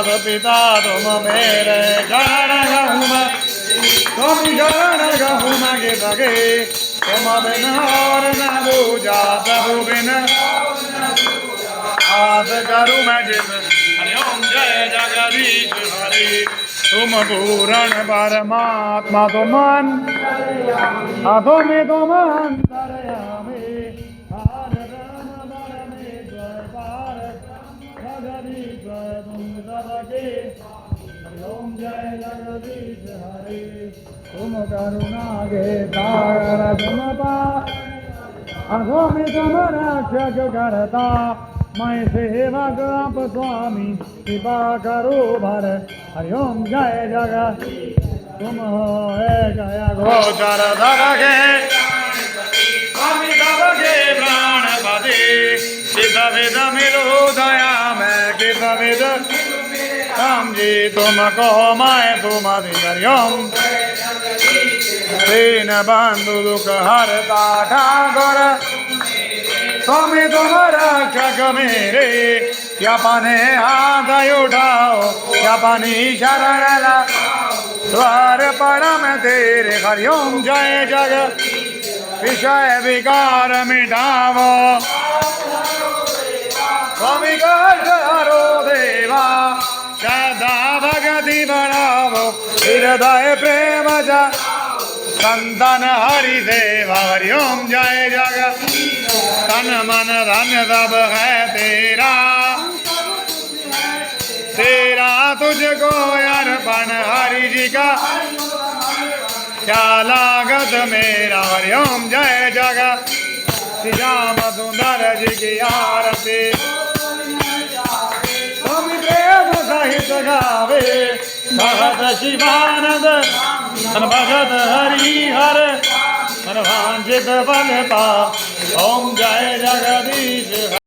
मात पिता तुम मेरे शरण गहूँ मैं, तुम शरण गहूँ मैं के सके, तुम बिन और न दूजा प्रभु बिन आस करूँ मैं जिस। हरि ओम जय जगदीश हरि, तुम पूर्ण परमात्मा तुम अधो में तुम अंतर्यामी, हर ब्रह्म परमेश्वर पार जगदीश्वर तुम सबके। हरि ओम जय जगदीश हरि, तुम करुणा के सागर तुम पार, अधो में तुम रक्षक करता, मैं सेवक आप स्वामी कृपा करो भर। हरि ओम जय जगत तुम हो गया गोचर धरगे, स्वामी सबके प्राणपति, सिद्ध विद मिलो दया में कित विद राम जी तुमको मैं तुम हरि ओम। दीन बंधु दुख हरता ठाकुर, स्वामी तुम रक्षक मेरे, क्या पाने हाथ उठाओ, क्या पानी शरण द्वार परम तेरे। हरि ओम जय जग विषय विकार मिटावो, स्वामी कष्ट हरो देवा, श्रद्धा भगति बढ़ावो, हृदय प्रेम जा संतन हरि देवा। हरि ओम जय जग तन मन धन सब है तेरा, तेरा तुझको अर्पण हरि जी का, क्या लागत मेरा। हरि ओम जय जग श्री राम सुंदर जी की आरती, तुम प्रेम सहित गावे, भगत शिवानंद भगत हरि हर, मन वांछित फल पा। ओम जय जगदीश।